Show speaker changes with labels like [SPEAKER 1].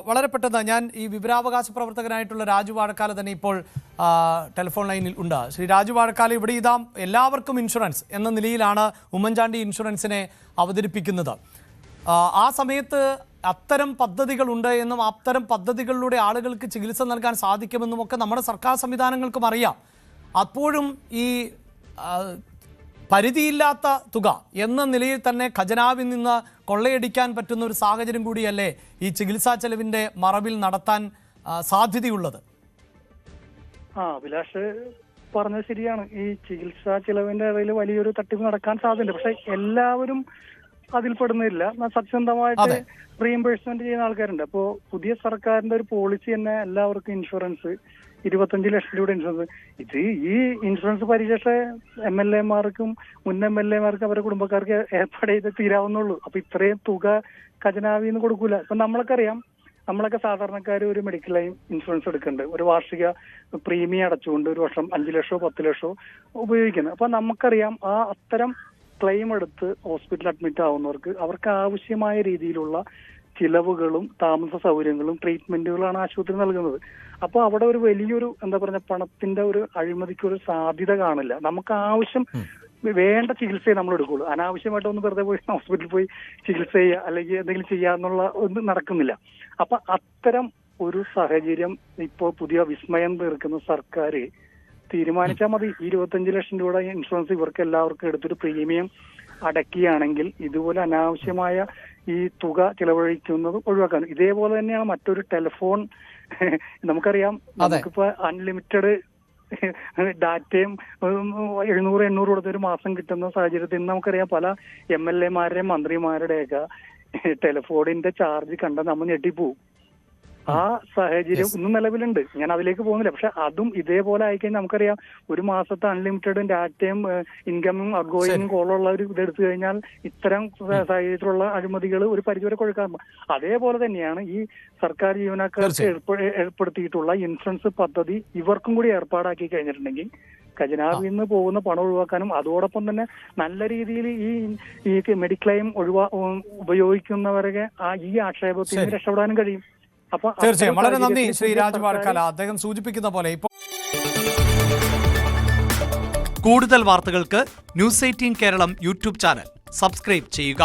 [SPEAKER 1] വളരെ പെട്ടെന്ന് ഞാൻ ഈ വിവരാവകാശ പ്രവർത്തകനായിട്ടുള്ള രാജു വാഴക്കാല തന്നെ ഇപ്പോൾ ടെലിഫോൺ ലൈനിൽ ഉണ്ട്. ശ്രീ രാജു വാഴക്കാല, ഇവിടെ ഇതാ എല്ലാവർക്കും ഇൻഷുറൻസ് എന്ന നിലയിലാണ് ഉമ്മൻചാണ്ടി ഇൻഷുറൻസിനെ അവതരിപ്പിക്കുന്നത്. ആ സമയത്ത് അത്തരം പദ്ധതികളുണ്ട് എന്നും അത്തരം പദ്ധതികളിലൂടെ ആളുകൾക്ക് ചികിത്സ നൽകാൻ സാധിക്കുമെന്നും ഒക്കെ നമ്മുടെ സർക്കാർ സംവിധാനങ്ങൾക്കും അറിയാം. അപ്പോഴും ഈ പരിധിയില്ലാത്ത തുക എന്ന നിലയിൽ തന്നെ ഖജനാവിൽ നിന്ന് കൊള്ളയടിക്കാൻ പറ്റുന്ന ഒരു സാഹചര്യം കൂടിയല്ലേ ഈ ചികിത്സാ ചെലവിന്റെ മറവിൽ നടത്താൻ സാധ്യതയുള്ളത്?
[SPEAKER 2] അഭിലാഷ് പറഞ്ഞത് ശരിയാണ്. ഈ ചികിത്സാ ചെലവിന്റെ ഇടയിൽ വലിയൊരു തട്ടിപ്പ് നടക്കാൻ സാധ്യതയുണ്ട്. പക്ഷെ എല്ലാവരും അതിൽ പെടുന്നില്ല. സത്യസന്ധമായിട്ട് റീഇംബേഴ്സ്മെന്റ് ചെയ്യുന്ന ആൾക്കാരുണ്ട്. അപ്പോൾ പുതിയ സർക്കാരിന്റെ ഒരു പോളിസി തന്നെ എല്ലാവർക്കും ഇൻഷുറൻസ് 25 ലക്ഷം രൂപയുടെ ഇൻഷുറൻസ്. ഈ ഇൻഷുറൻസ് പരിരക്ഷ MLA-മാർക്കും മുൻ MLA-മാർക്കും അവരുടെ കുടുംബക്കാർക്ക് ഏർപ്പാട് ചെയ്ത് തീരാവുന്നുള്ളൂ. അപ്പൊ ഇത്രയും തുക ഖജനാവിൽ നിന്ന് കൊടുക്കൂല. ഇപ്പൊ നമ്മളൊക്കെ സാധാരണക്കാർ ഒരു മെഡിക്കൽ ലൈൻ ഇൻഷുറൻസ് എടുക്കുന്നുണ്ട്. ഒരു വാർഷിക പ്രീമിയം അടച്ചുകൊണ്ട് ഒരു വർഷം 5 ലക്ഷമോ 10 ലക്ഷമോ ഉപയോഗിക്കുന്നത്. അപ്പൊ നമുക്കറിയാം അത്തരം ക്ലെയിം എടുത്ത് ഹോസ്പിറ്റലിൽ അഡ്മിറ്റ് ആവുന്നവർക്ക് അവർക്ക് ആവശ്യമായ രീതിയിലുള്ള ചിലവുകളും താമസ സൗകര്യങ്ങളും ട്രീറ്റ്മെന്റുകളാണ് ആശുപത്രി നൽകുന്നത്. അപ്പൊ അവിടെ ഒരു വലിയൊരു പണത്തിന്റെ ഒരു അഴിമതിക്ക് ഒരു സാധ്യത കാണില്ല. നമുക്ക് ആവശ്യം വേണ്ട ചികിത്സയെ നമ്മൾ എടുക്കുള്ളൂ. അനാവശ്യമായിട്ട് ഒന്ന് വെറുതെ പോയി ഹോസ്പിറ്റലിൽ പോയി ചികിത്സ ചെയ്യുക അല്ലെങ്കിൽ എന്തെങ്കിലും ചെയ്യാന്നുള്ള ഒന്നും നടക്കുന്നില്ല. അപ്പൊ അത്തരം ഒരു സാഹചര്യം ഇപ്പോ പുതിയ വിസ്മയം തീർക്കുന്ന സർക്കാർ തീരുമാനിച്ചാൽ മതി. 25 ലക്ഷം രൂപയുടെ ഇൻഷുറൻസ് ഇവർക്ക് എല്ലാവർക്കും എടുത്തൊരു പ്രീമിയം അടക്കുകയാണെങ്കിൽ ഇതുപോലെ അനാവശ്യമായ ഈ തുക ചിലവഴിക്കുന്നത് ഒഴിവാക്കാൻ. ഇതേപോലെ തന്നെയാണ് മറ്റൊരു ടെലിഫോൺ. നമുക്കറിയാം, നമുക്കിപ്പോ അൺലിമിറ്റഡ് ഡാറ്റയും 700-800 കൊടുത്ത ഒരു മാസം കിട്ടുന്ന സാഹചര്യത്തിൽ ഇന്ന് നമുക്കറിയാം പല MLA-മാരുടെയും മന്ത്രിമാരുടെയൊക്കെ ടെലിഫോണിന്റെ ചാർജ് കണ്ടാൽ നമ്മൾ ഞെട്ടിപ്പോവും. ആ സാഹചര്യം ഇന്നും നിലവിലുണ്ട്. ഞാൻ അതിലേക്ക് പോകുന്നില്ല. പക്ഷെ അതും ഇതേപോലെ ആയിക്കഴിഞ്ഞാൽ നമുക്കറിയാം ഒരു മാസത്തെ അൺലിമിറ്റഡും ഡാറ്റയും ഇൻകമും ഔട്ട്ഗോയിങ്ങും കോളുള്ള ഒരു ഇതെടുത്തു കഴിഞ്ഞാൽ ഇത്തരം സാഹചര്യത്തിലുള്ള അഴിമതികൾ ഒരു പരിധിവരെ കൊഴുക്കാൻ. അതേപോലെ തന്നെയാണ് ഈ സർക്കാർ ജീവനക്കാർക്ക് ഏർപ്പെടുത്തിയിട്ടുള്ള ഇൻഷുറൻസ് പദ്ധതി ഇവർക്കും കൂടി ഏർപ്പാടാക്കി കഴിഞ്ഞിട്ടുണ്ടെങ്കിൽ ഖജനാവിൽ നിന്ന് പോകുന്ന പണം ഒഴിവാക്കാനും അതോടൊപ്പം തന്നെ നല്ല രീതിയിൽ ഈ മെഡിക്ലെയിം ഉപയോഗിക്കുന്നവരെ ഈ ആക്ഷേപത്തിൽ നിന്ന് രക്ഷപ്പെടാനും കഴിയും.
[SPEAKER 1] തീർച്ചയായും വളരെ നന്ദി ശ്രീ രാജു വാഴക്കാല. അദ്ദേഹം സൂചിപ്പിക്കുന്ന പോലെ ഇപ്പോൾ കൂടുതൽ വാർത്തകൾക്ക് News 18 Keralam YouTube channel subscribe ചെയ്യുക.